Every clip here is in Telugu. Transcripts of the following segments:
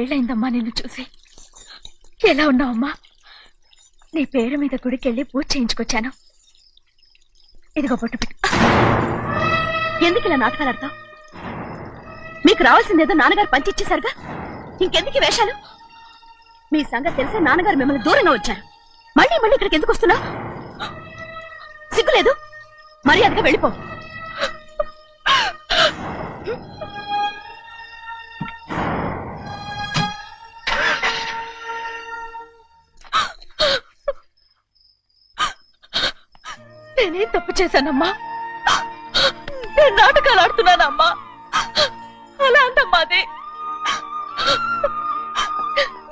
ఏళ్ళైందమ్మా నిన్ను చూసి. ఎలా ఉన్నావమ్మా? నీ పేరు మీద గుడికెళ్ళి పూజ చేయించుకొచ్చాను. ఇదిగో బొట్టు పెట్టు. ఎందుకు ఇలా నాటకాలు ఆడతావు? మీకు రావాల్సిందేదో నాన్నగారు పంచిచ్చేశారుగా, ఇంకెందుకు వేషాలు? మీ సంగతి తెలిసే నాన్నగారు మిమ్మల్ని దూరంగా వచ్చారు. మళ్ళీ మళ్ళీ ఇక్కడికి ఎందుకు వస్తున్నావు? సిగ్గులేదు? మర్యాదగా వెళ్ళిపో. నేనేం తప్పు చేశానమ్మా? నేను నాటకాలు ఆడుతున్నానమ్మా. అలా అంటమ్మా. అదే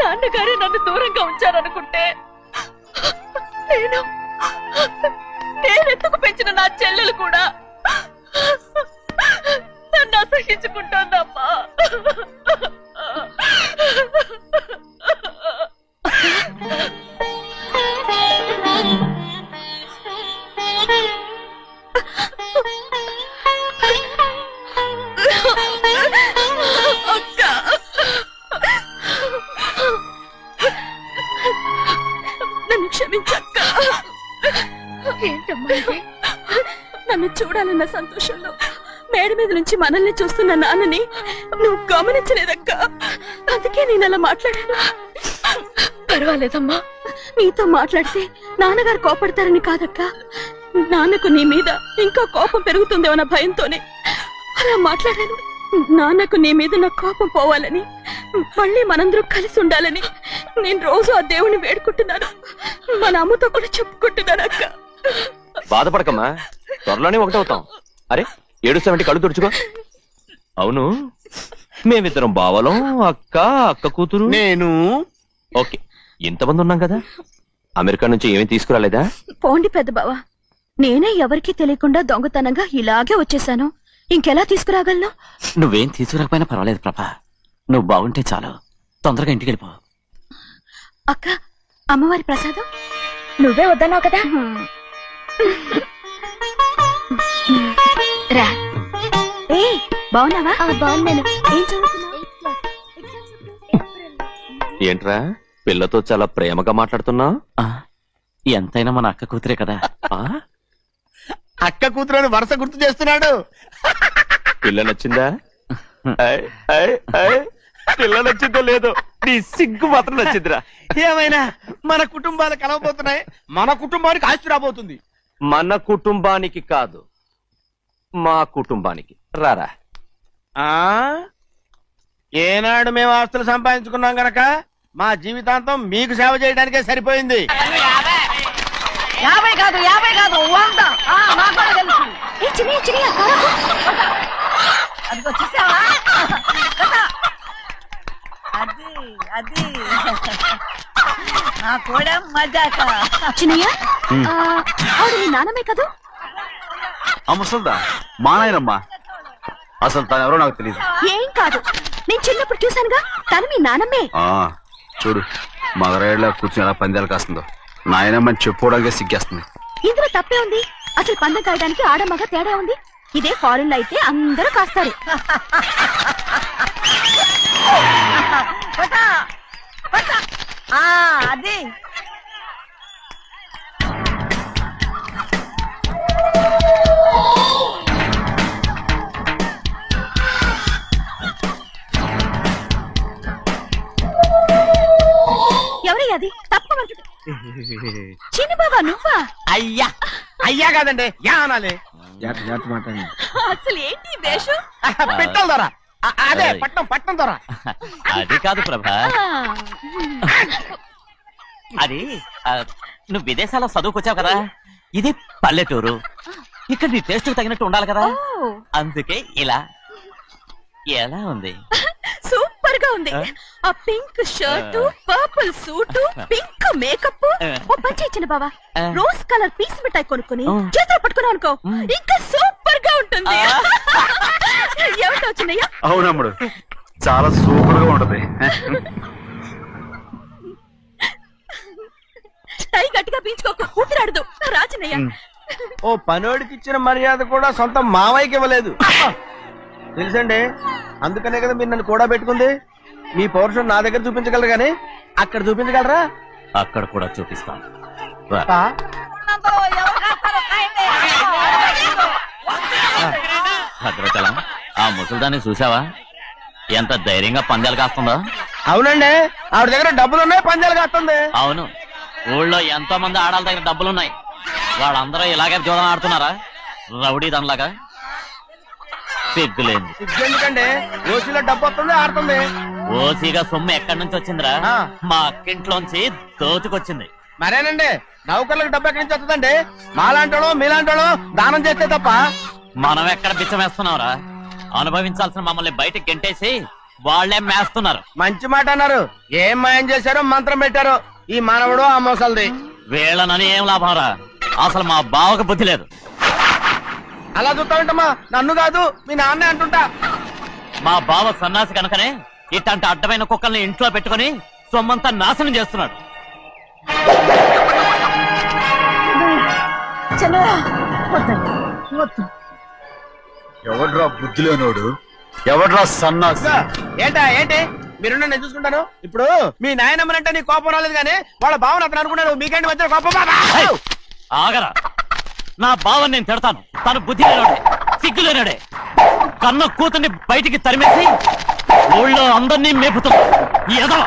నాన్నగారే నన్ను దూరంగా ఉంచారనుకుంటే నేనెత్తుకు పెంచిన నా చెల్లెలు కూడా నన్ను అసహించుకుంటోందమ్మా. నన్ను క్షమించక్క. ఏంటమ్మా? నన్ను చూడాలన్న సంతోషంలో మేడ మీద నుంచి మనల్ని చూస్తున్న నాన్నని నువ్వు గమనించలేదక్క. అందుకే నేను అలా మాట్లాడాను. పర్వాలేదమ్మా. నీతో మాట్లాడితే నాన్నగారు కోపడతారని కాదక్క, నాన్నకు నీ మీద ఇంకా కోపం పెరుగుతుందేమన్న భయంతోనే అలా మాట్లాడాను. నాన్నకు నీ మీద నా కోపం పోవాలని, మళ్ళీ మనందరూ కలిసి ఉండాలని నేను రోజు ఆ దేవుని వేడుకుంటున్నాను. మన అమ్మతో కూడా చెప్పుకుంటున్నాను అక్క. బాధపడకమ్మా, త్వరలోనే ఒకటవుతాం. అరే 770 కళ్ళు తుడుచుకో. అవును, మేమిద్దరం బావలం, అక్క కూతురు, నేను. ఓకే, ఇంతమంది ఉన్నాం కదా. అమెరికా నుంచి ఏమీ తీసుకురాలేదా? పోండి పెద్ద బావా, నేనే ఎవరికీ తెలియకుండా దొంగతనంగా ఇలాగే వచ్చేసాను. ఇంకెలా తీసుకురాగలను? నువ్వేం తీసుకురాకపోయినా పర్వాలేదు ప్రభా, నువ్వు బాగుంటే చాలు. తొందరగా ఇంటికి వెళ్ళిపో. అక్క, అమ్మవారి ప్రసాదం. నువ్వే వద్దన్నావు కదా. రా. ఏ బాగున్నావా? బాగున్నాను. ఏం చదువుతున్నావు? ఏంట్రా పిల్లతో చాలా ప్రేమగా మాట్లాడుతున్నావు? ఎంతైనా మన అక్క కూతురే కదా. అక్క కూతురు వరుస గుర్తు చేస్తున్నాడు. పిల్ల నచ్చిందా? పిల్ల నచ్చిందో లేదో, నీ సిగ్గు మాత్రం నచ్చిందిరా. ఏమైనా మన కుటుంబాలు కలవబోతున్నాయి. మన కుటుంబానికి ఆస్తి రాబోతుంది. మన కుటుంబానికి కాదు, మా కుటుంబానికి. రారా. ఏనాడు మేము ఆస్తులు సంపాదించుకున్నాం గనక మా జీవితాంతం మీకు సేవ చేయడానికే సరిపోయింది. 50 కాదు 100. అదిగో చూసావా? అది నా కూడా మజాక. చిన్నయ్య, ఆవిడ నీ నాన్నమే కదా? ముసల్దా మా నాయనమ్మా. అసలు తను ఎవరో నాకు తెలియదు. ఏం కాదు, నేను చిన్నప్పుడు చూశానుగా, తను మీ నాన్నమే. చూడు మగరాయిలా కూర్చుని ఎలా పందాలు కాస్తుందో. నాయనమ్మని చెప్పుకోవడానికి సిగ్గేస్తుంది. ఇందులో తప్పే ఉంది? అసలు పందెం కాయడానికి ఆడమగ తేడా ఉంది. ఇదే ఫారెన్ లో అయితే అందరూ కాస్తారు. అది ఎవరయ్యా? అది తప్పమంటుంది. చిన్న బాబా నువ్వా? అయ్యా అయ్యా కాదండి, యా అనాలి. అసలు ఏంటి వేషం? పెట్టాలి దొరా. అదే పట్నం దొరా. అది కాదు ప్రభా, అది నువ్వు విదేశాల్లో చదువుకొచ్చావు కదా, ఇది పల్లెటూరు. ఇక్కడ నీ టేస్ట్ తగినట్టు ఉండాలి కదా, అందుకే ఇలా. ఎలా ఉంది? సూపర్ గా ఉంది. ఆ pink shirt, purple suit, pink makeup. ఓ పని ఇచ్చిన బావా, రోజ్ కలర్ పీస్ మిఠాయి కొనుక్కుని చేతిలో పట్టుకున్నావు అనుకో, ఇంకా సూపర్ గా ఉంటుంది. ఏమిటో చిన్నయ్య? అవునమ్ముడు, చాలా సూపర్ గా ఉంటది. టై గట్టిగా పీంచుకోకు, ఊపిరాడదు. రాచినయ్య, ఓ పనోడికి ఇచ్చిన మర్యాద కూడా సొంత మావయ్యకి ఇవ్వలేదు తెలుసండి. అందుకనే కదా మీరు నన్ను కూడా పెట్టుకుంది. మీ పౌరుషం నా దగ్గర చూపించగలరు గాని అక్కడ చూపించగలరా? అక్కడ కూడా చూపిస్తాను రా. పా. భద్రాచలం ఆ ముసలిదాన్ని చూసావా ఎంత ధైర్యంగా పందాలు కాస్తుందో? అవునండి, ఆవిడ దగ్గర డబ్బులు ఉన్నాయి, పందాలు కాస్తుంది. అవును, ఊళ్ళో ఎంతో మంది ఆడాళ్ళ దగ్గర డబ్బులున్నాయి. వాళ్ళందరూ ఇలాగే జోదం ఆడుతున్నారా రౌడీ దానిలాగా? సిగ్గులేదు. ఎందుకండి ఓసీలో డబ్బు వస్తుంది, ఆడుతుంది. ఓసీగా సొమ్ము ఎక్కడి నుంచి వచ్చిందిరా? ఆ. మా అక్కింట్లోంచి దోచుకొచ్చింది. మరేనండి, నౌకర్లకు డబ్బు ఎక్కడి నుంచి వస్తుందండి? మాలాంటోళ్ళు మీలాంటోళ్ళు దానం చేస్తే తప్ప. మనం ఎక్కడ బిచ్చమేస్తున్నావురా? అనుభవించాల్సిన మమ్మల్ని బయటకు గెంటేసి వాళ్లే మేస్తున్నారు. మంచి మాట అన్నారు. ఏం మాయం చేశారో మంత్రం పెట్టారో ఈ మానవుడు ఆ మోసల్ది. వీళ్ళనని ఏం లాభం రా? అసలు మా బావకు బుద్ధి లేదు. అలా చూస్తా ఉంటామా? నన్ను కాదు మీ నాన్నే అంటుంటా. మా బావ సన్నాసి కనుకనే ఇట్లాంటి అడ్డమైన కుక్కల్ని ఇంట్లో పెట్టుకుని సొమ్మంతా నాశనం చేస్తున్నాడు. ఎవడ్రా బుద్ధి లేనోడు? ఎవడ్రా సన్నాసి? ఏంటా ఏంటి? మీరు నేను చూసుకుంటాను. ఇప్పుడు మీ నాయనమ్మనంటే నీ కోపం రాలేదు కానీ వాళ్ళ భావన అతను అనుకున్నాడు. మీకేంటి మధ్య కోపం? ఏయ్, ఆగరా. నా బావని నేను తిడతాను, తను బుద్ధి లేనోడే, సిగ్గు లేనోడే. కన్న కూతుర్ని బయటికి తరిమేసి ఊళ్ళో అందరినీ మేపుతున్నా ఈ ఎదవ.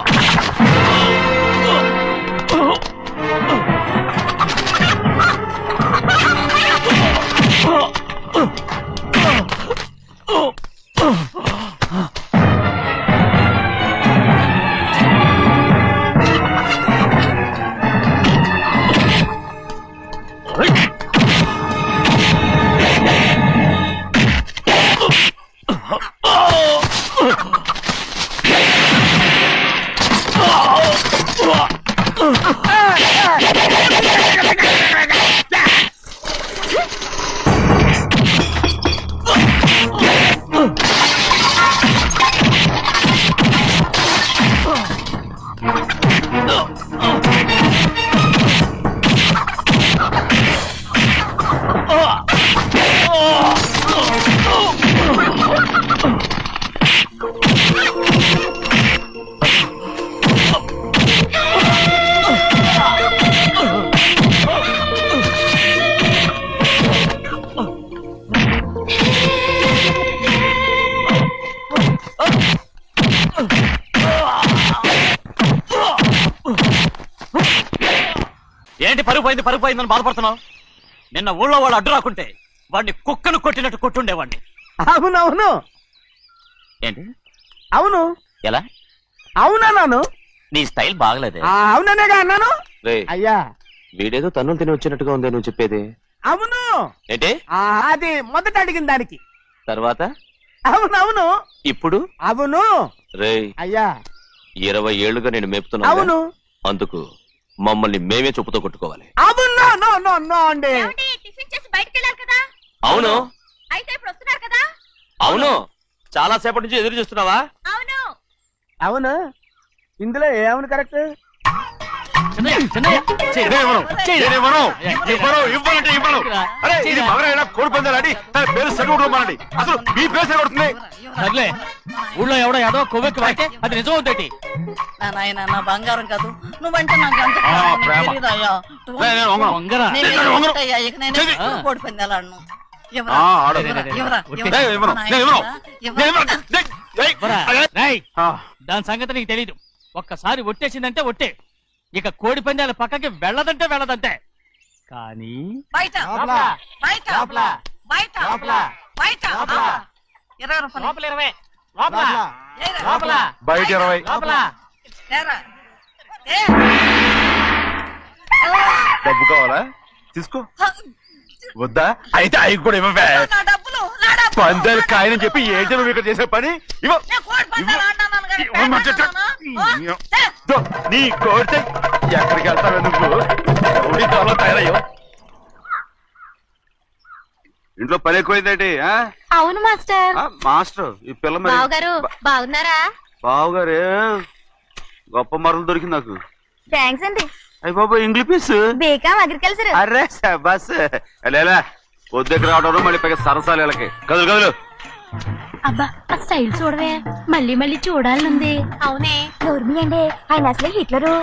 ఏంటి పరుగు పోయిందని బాధపడుతున్నావు? నిన్న ఊళ్ళో వాళ్ళు అడ్డు రాకుంటే వాడిని కుక్కను కొట్టినట్టు కొట్టుండేవాడిని. అవునవును. ఏంటి? అవును. ఎలా? అవునన్నాను. నీ స్టైల్ బాగలేదే. అవుననేగా అన్నాను. అయ్యా, వీడేదో తన్నులు తిని వచ్చినట్టుగా ఉంది నువ్వు చెప్పేది. అవును. ఏంటి? అది మొదట అడిగిన దానికి. తర్వాత అవునవును. ఇప్పుడు అవును. రేయ్, అయ్యా 20 ఏళ్లుగా నేను మేపుతున్నా. అవును. అందుకు మమ్మల్ని మేమే చెప్పుతో కొట్టుకోవాలి. అవును. నో నో నో అండి. టిఫిన్ చేసి బయటకు వెళ్ళారు కదా? అవును. అయితే ఇప్పుడు వస్తున్నారు కదా? అవును. చాలా సేపటి నుంచి ఎదురు చూస్తున్నావా? అవును. అవును. ఇందులో ఏమని కరెక్ట్? ఊళ్ళో ఎవడో ఏదో కొవ్వెక్కి వాడితే అది నిజం అవుతాయి. నాయన నా బంగారం కాదు, నువ్వంటే నాకు అంత ప్రేమ. తెలీదయ్యా. వంగరా. నేను ఏంటయ్యా, ఇక నేను ఎప్పుడు కోడి పందాలాడను. ఎవరా? ఆడు. ఎవరా? ఎవరా? నేను ఇవ్వను. నేను ఇవ్వను. నేను ఇవ్వను. రేయ్, దాని సంగతి నీకు తెలీదు. ఒక్కసారి ఒట్టేసిందంటే ఒట్టే. ఇక కోడి పందాల పక్కకి వెళ్ళదంటే వెళ్ళదంటే. కానీ బయట బయట బయట బయట 20 రూపాయలు. ఏరా. బయట 20. ఏరా. డబ్బు కావాలా? తీసుకో. వద్దా? అయితే అవి కూడా ఇవ్వవే. నా డబ్బులు, నా డబ్బులు. పందాలు కాయని చెప్పి ఏంటి నువ్వు ఇక్కడ చేసే పని? ఇవ్వ. నేను కోడి పందాలు ఆడినాను కానీ ఇవ్వమంటే పేకాడుతున్నానా? దో, నీ కోరితే ఎక్కడికి వెళ్తావే నువ్వు? ఎవడి త్వరలో తయారయ్యో. ఇంట్లో పని ఎక్కువైందేంటి? అవును మాస్టర్. మాస్టర్ ఈ పిల్ల మరి బావగారు బాగున్నారా? బావుగారే గొప్ప మరలు దొరికింది నాకు. థ్యాంక్స్ అండి. అయ్యి బాబు ఇంగ్లీష్ పీస్. B Com agriculture. అరే బస్ లేలా పొద్దుకి రావడం మళ్ళీ పైగా సరసాలు వీళ్ళకి. కదులు కదులు. అబ్బా ఆ స్టైల్ చూడవే మళ్ళీ మళ్ళీ చూడాలనుంది. అవునే నోర్మి అండి, ఆయన అసలే హిట్లరు.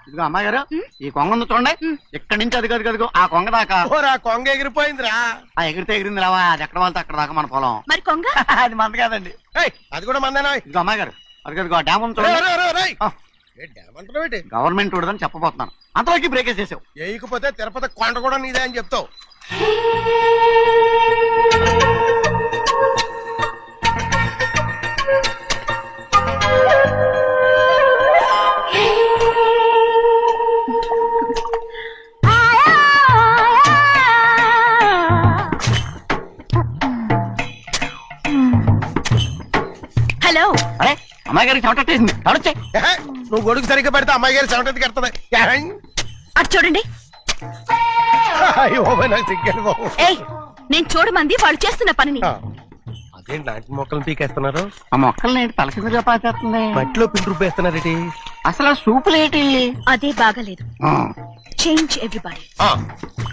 ఇదిగో అమ్మాయి గారు, ఈ కొంగ ఉంది చూడండి. ఇక్కడి నుంచి అది కదిగో ఆ కొంగ దాకా. ఓరా కొంగ ఎగిరిపోయిందిరా. ఆ ఎగిరితే ఎగిరింది రావా, అది ఎక్కడ వాళ్ళతో అక్కడ దాకా మన పొలం. మరి కొంగ అది మంద కాదండి. ఏయ్, అది కూడా మందేనా? ఇదిగో అమ్మాయి గారు, అది కదిగో డ్యామ్ ఉంది చూడండి. ఆ, ఏమంటారు గవర్నమెంట్ ఉండదని చెప్పబోతున్నాను, అంతలోకి బ్రేక్ వేసేసావు. వేయకపోతే తిరుపతి కొండ కూడా నీదే అని చెప్తావు. హలో. అరే అమ్మాయి గారికి చెమటేసింది, తడొచ్చే. ఏహే, నువ్వు గొడుగు సరిగ్గా పెడితే అమ్మాయి గారి చెమటెత్తి కడుతుంది. అటు చూడండి. అయ్యో నాకు సిగ్గాను బాబు. ఏయ్, నేను చూడమంది వాళ్ళు చేస్తున్న పనిని. అదేంటి నాటి మొక్కలను పీకేస్తున్నారు? ఆ మొక్కల్ని ఏంటి తలకిందుగా పాచేస్తుంది? మట్టిలో పిండి రుబ్బేస్తున్నారేటి? అసలు ఆ సూపులేటి? అదే బాగలేదు. Change everybody.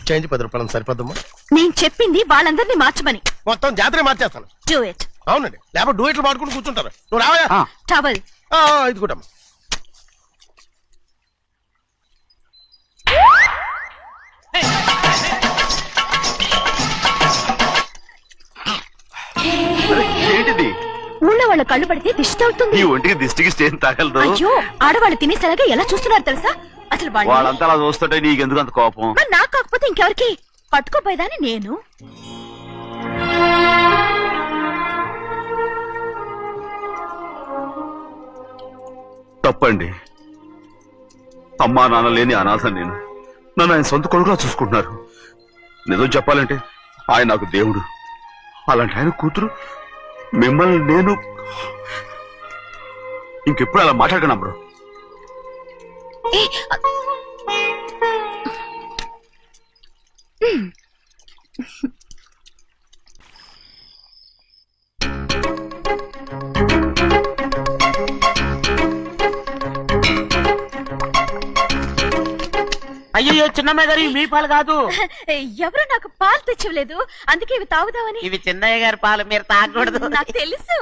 చేంజ్ 10 రూపాయలు సరిపోద్దమ్మా. నేను చెప్పింది వాళ్ళందరినీ మార్చమని. మొత్తం జాతర మార్చేస్తాను. Do it. అవునండి, లేకపోతే డూయిట్లు పాడుకుంటూ కూర్చుంటారు. నువ్వు రావయా? టవల్. ఇది కూడా ఏంటిది? ఊళ్ళో వాళ్ళ కళ్ళు పడితే దిష్టి అవుతుంది. ఈ ఒంటికి దిష్టికి స్టేన్ తగలదు. అయ్యో, ఆడవాళ్ళు తినేసరిగా ఎలా చూస్తున్నారు తెలుసా? అసలు వాళ్ళంతా అలా చూస్తుంటే నీకెందుకు అంత కోపం? మరి నాకు కాకపోతే ఇంకెవరికి? పట్టుకోపోయేదాన్ని నేను. తప్పండి. అమ్మా నాన్న లేని అనాథ నేను. నన్ను ఆయన సొంత కొడుకులా చూసుకుంటున్నారు. నిజం చెప్పాలంటే ఆయన నాకు దేవుడు. అలాంటి ఆయన కూతురు మిమ్మల్ని నేను ఇంకెప్పుడు అలా మాట్లాడగలను బ్రో. అయ్యో చిన్నమ్మాయి గారు, మీ పాలు కాదు. ఎవరు నాకు పాలు తెచ్చివ్వలేదు, అందుకే ఇవి తాగుదామని. ఇవి చిన్నయ్య గారి పాలు, మీరు తాగకూడదు. నాకు తెలుసు.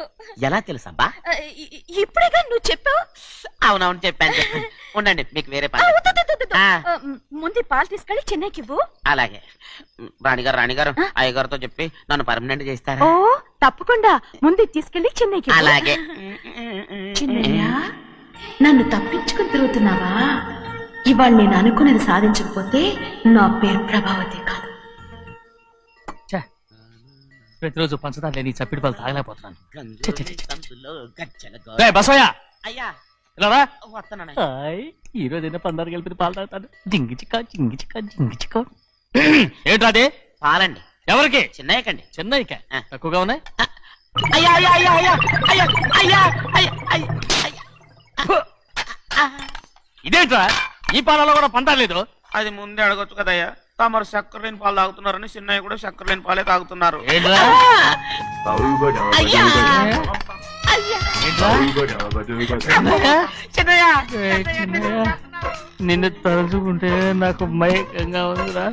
ఎలా తెలుసబ్బా? ఇప్పుడేగా నువ్వు చెప్పావు. అవునవును చెప్పాను. ఉండండి, మీకు వేరే ఆ, పని. వద్దు, వద్దు, వద్దు, వద్దు. ఆ. ముందు ఈ పాలు తీసుకెళ్ళి చెన్నైకి ఇవ్వు. అలాగే. రాణిగారు అయ్యగారితో చెప్పి నన్ను పర్మనెంట్ చేస్తారా? ఓ తప్పకుండా, ముందు ఇది తీసుకెళ్ళి చెన్నైకి ఇవ్వు. అలాగే. చిన్నయ్య, నన్ను తప్పించుకుని తిరుగుతున్నావా? ఇవాళ నేను అనుకున్నది సాధించకపోతే నా పేరు ప్రభావతి కాదు. ప్రతిరోజు పంచదార లేని చప్పిడి పాలు తాగలేకపోతున్నాను. అయ్యా ఇలా వస్తున్నాను. ఈ రోజైనా 16 కలిపి పాలు తాగుతాను. జింగి చిక్క జింగి చిక్క జింగి చిక్క. ఏంట్రా అదే? పాలండి. ఎవరికి? చిన్నయ్యకండి. చెన్నైకా? ఆ. తక్కువగా ఉన్నాయి. అయ్యా అయ్యా అయ్యా అయ్యా అయ్యా అయ్యా అయ్యా అయ్యా అయ్యా. ఇదేంట్రా, ఈ పాలలో కూడా పంటలేదు? అది ముందే అడగొచ్చు కదయ్యా. తమరు చక్కెర లేని పాలు తాగుతున్నారని చిన్నయ్య కూడా చక్కెర లేని పాలే తాగుతున్నారు. ఏంట్రా? అయ్యా ఏంట్రా? చిన్నయ్య, ఏయ్ చిన్నయ్య, నిన్ను తలుచుకుంటే నాకు మైకంగా ఉందిరా.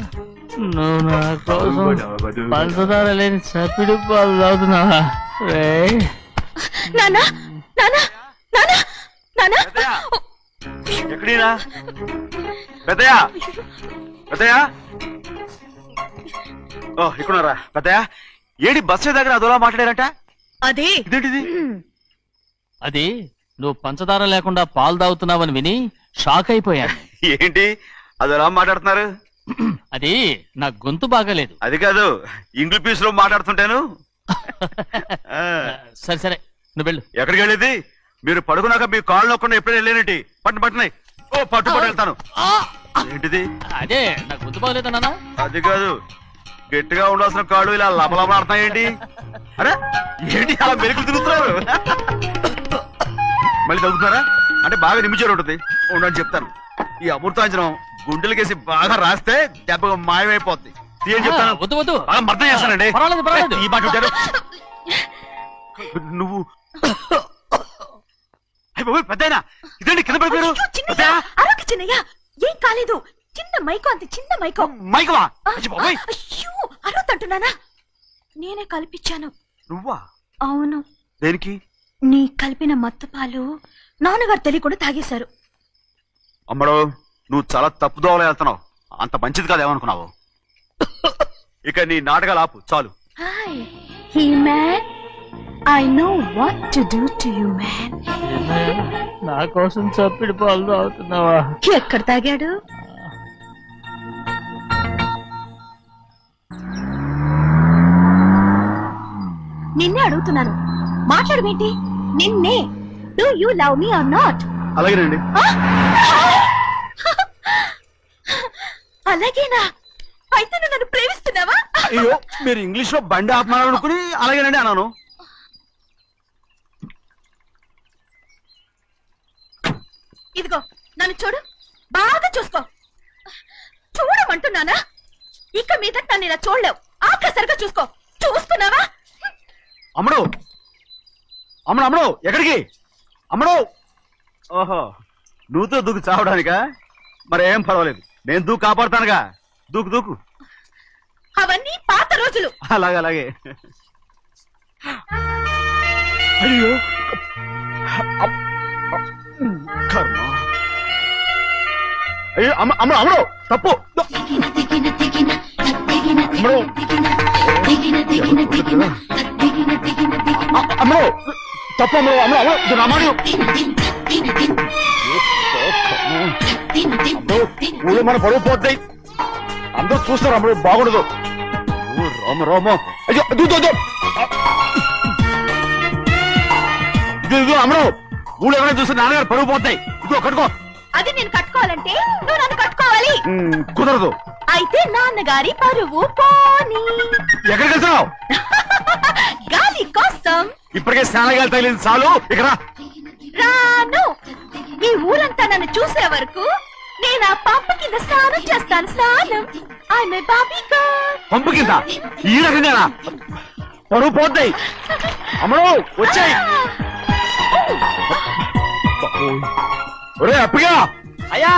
నువ్వు నా కోసం పంచదార లేని చప్పిడి పాలు తాగుతున్నావా? రేయ్. నానా నానా నానా నానా. ఎక్కడీరా పెద్దయా? పెద్దయా, ఓ ఇక్కడున్నారా పెద్దయా? ఏడి బస్సు దగ్గర అదోలా మాట్లాడారట. అదే ఇదేంటిది? అది నువ్వు పంచదార లేకుండా పాలు తాగుతున్నావని విని షాక్ అయిపోయాను. ఏంటి అదోలా మాట్లాడుతున్నారు? అది నా గొంతు బాగాలేదు. అది కాదు, ఇంగ్లీష్ పీస్ లో మాట్లాడుతుంటాను. సరే సరే, నువ్వు వెళ్ళు. ఎక్కడికి వెళ్ళేది? మీరు పడుకున్నాక మీ కాళ్ళు నొక్కకుండా ఎప్పుడైనా వెళ్ళేనటి? పట్టునాయి. ఓ పట్టు వెళ్తాను. ఏంటిది? అదే నా గొంతు బాగలేదు నాన్న. అది కాదు, గట్టిగా ఉండాల్సిన కాళ్ళు ఇలా లబలబలాడుతున్నాయేంటి? అరే ఏంటి అలా మెరుకులు తిరుగుతున్నారు? మళ్ళీ తగ్గుతున్నారా? అంటే బాగా నిమిషాలు ఉంటుంది. ఉండని చెప్తాను. ఈ అమృతాంజనం గుండెలకేసి బాగా రాస్తే దెబ్బగా మాయమైపోద్ది. తీయని చెప్తాను. వద్దు వద్దు బాగా మర్దం చేస్తానండి. పర్వాలేదు పర్వాలేదు ఈ మాట ఉంటారు నువ్వు. పెద్దయినా ఇదండి కింద పడిపోయారు. అయ్యో, చిన్నయ్య, అరవకు చిన్నయ్య, ఏం కాలేదు. చిన్న మైకో, అంత చిన్న మైకో. మైకవా? అయ్యో, అరవతంటున్నానా? నేనే కల్పించాను. నువ్వా? అవును. దేనికి? నీ కలిపిన మత్తు పాలు నాన్నగారు తెలియకుండా తాగేశారు. అమ్మడో, నువ్వు చాలా తప్పుదోవలో వెళ్తున్నావు. అంత మంచిది కాదేమనుకున్నావు. ఇక నీ నాటకాలు ఆపు చాలు. Hi he man, I know what to do to you man. నా కోసం చప్పిడి పాలు తాగుతున్నావా? ఎక్కడ తాగాడు? నిన్నే అడుగుతున్నాను, మాట్లాడమేంటి? నిన్నే. Do you love me or not? అలాగేనండి. అలాగేనా? అయితే నువ్వు నన్ను ప్రేమిస్తున్నావా? అయ్యో, మీరు ఇంగ్లీష్ లో బండి ఆపమాలనుకుని అలాగేనండి అన్నాను. ఇదిగో నన్ను చూడు, బాగా చూసుకో. చూడమంటున్నానా? ఇక మీద నన్ను ఇలా చూడలేవు. ఆఖరిసరిగా చూసుకో. చూస్తున్నావా? అమ్మడు, అమ్మడు, అమ్మడు, ఎక్కడికి? అమ్మడు. ఓహో, నువ్వుతో దూకు చావడానికా? మరేం పర్వాలేదు, నేను దూకు కాపాడుతానుగా. దూకు దూకు. అవన్నీ పాత రోజులు. అలాగే అలాగే. అయ్యో కర్మ. అయ్యో అమ్మ, అమ్మ, అమ్మడు తప్పు. అమ్మడు, అమ్మడు తప్పు. అమ్మడు, అమ్మడు, అమ్మడు రమాడు. ఊళ్ళో మన పరువు పోతాయి, అందరూ చూస్తారు. అమ్మడు బాగుండదు. రామ రామ. అయ్యో ఇదిగో అమ్మడు, ఊళ్ళో ఎవరైనా చూస్తే నాన్నగారు పరువు పోతాయి. ఇదిగో కట్టుకో. అది నేను కట్టుకోవాలంటే నువ్వు నన్ను కట్టుకోవాలి. కుదరదు. అయితే నాన్నగారి పరువు పోనీ. ఎక్కడికి వెళ్తున్నావు? గాలి కోసం. ఇప్పటికే స్నానగాలు తగిలింది చాలు. ఇక్కడ రాను. ఈ ఊరంతా నన్ను చూసే వరకు నేను ఆ పంపు కింద స్నానం చేస్తాను. స్నానం. ఐఎమ్ ఏ బాబీ గర్ల్. పంపు కింద ఈ రకంగానా? పరువు పోతాయి. అమ్మడు వచ్చాయి. ఒరే అప్పగా, అయ్యా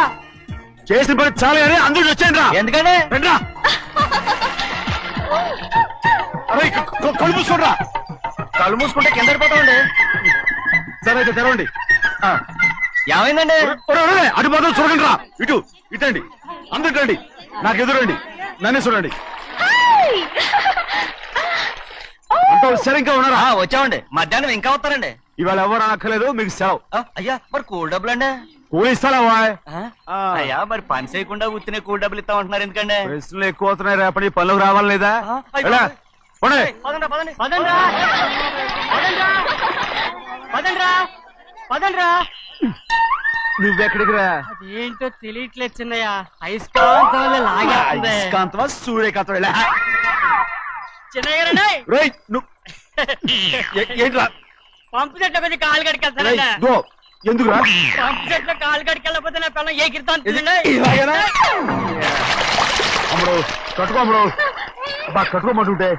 చేసిన పని చాలు కానీ అందరికి వచ్చాను రా. ఎందుకంటే రండ్రా. అరే కళ్ళు మూసుకోండి రా. కళ్ళు మూసుకుంటే కింద పడిపోతామండి. సరే అయితే తెరవండి. ఏమైందండి? అటు మాత్రం చూడండి రా. ఇటు ఇటండి, అందరు రండి. నాకు ఎదురండి, నన్నే చూడండి. అంత సరే ఇంకా ఉన్నారా? వచ్చామండి. మధ్యాహ్నం ఇంకా వస్తారండి. ఇవాళ ఎవరు అనక్కర్లేదు, మీకు సెలవు. అయ్యా మరి కూల్ డబ్బులు అండి? కూలి ఇస్తారా? అయ్యా మరి పని చేయకుండా ఉత్తినే కూల్ డబ్బులు ఇస్తామంటున్నారు ఎందుకండి? ప్రశ్నలు ఎక్కువ అవుతున్నాయి. రేపటి పనులకు రావాలి లేదా? ఎలా? పోనీ. నువ్వెక్కడికి రా? ఏంటో తెలియట్లేదు చిన్నయ్య. అయస్కాంతం వల్ల లాగేస్తుంది. అయస్కాంతమా సూర్యకాంతం? ఎలా చిన్నయ్య గారండి, రేయ్, ఏంట్రా? పంపు చెట్ల కొద్ది కాలు రేయ్, కడికెళ్తానండి. దో, ఎందుకురా? పంపు చెట్ల కాలు కడికెళ్ళకపోతే నా పిల్లలు ఏ కిర్తాను ఇలాగేనా? అమ్మడు కట్టుకో. అమ్మడు బాగా కట్టుకోమంటుంటే.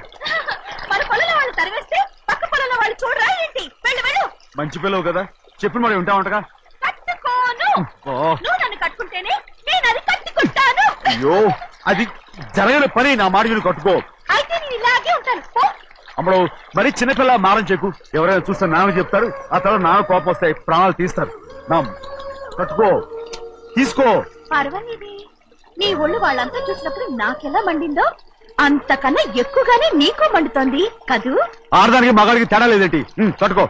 మన పొలంలో వాళ్ళు తరివేస్తే పక్క పొలంలో వాళ్ళు చూడరా ఏంటి? వెళ్ళు వెళ్ళు. మంచి పిల్లవు కదా, చెప్పిన మరి ఉంటావంటగా. కట్టుకోను. నువ్వు నన్ను కట్టుకుంటేనే నేను అది కట్టుకుంటాను. అయ్యో, అది జరగని పని. నా మాట విని కట్టుకో. అయితే నేను ఇలాగే ఉంటాను. పో. అమ్మడు మరి చిన్నపిల్ల మారం చెక్కు. ఎవరైనా చూస్తే నాన్న చెప్తారు. ఆ తర్వాత నాన్న కోపం వస్తాయి, ప్రాణాలు తీస్తారు. నా కట్టుకో, తీసుకో. పర్వాలేదే, నీ ఒళ్ళు వాళ్ళంతా చూసినప్పుడు నాకెలా మండిందో అంతకన్నా ఎక్కువగానే నీకు మండుతోంది కదూ. ఆడదానికి మగాడికి తేడా లేదేంటి? కట్టుకో.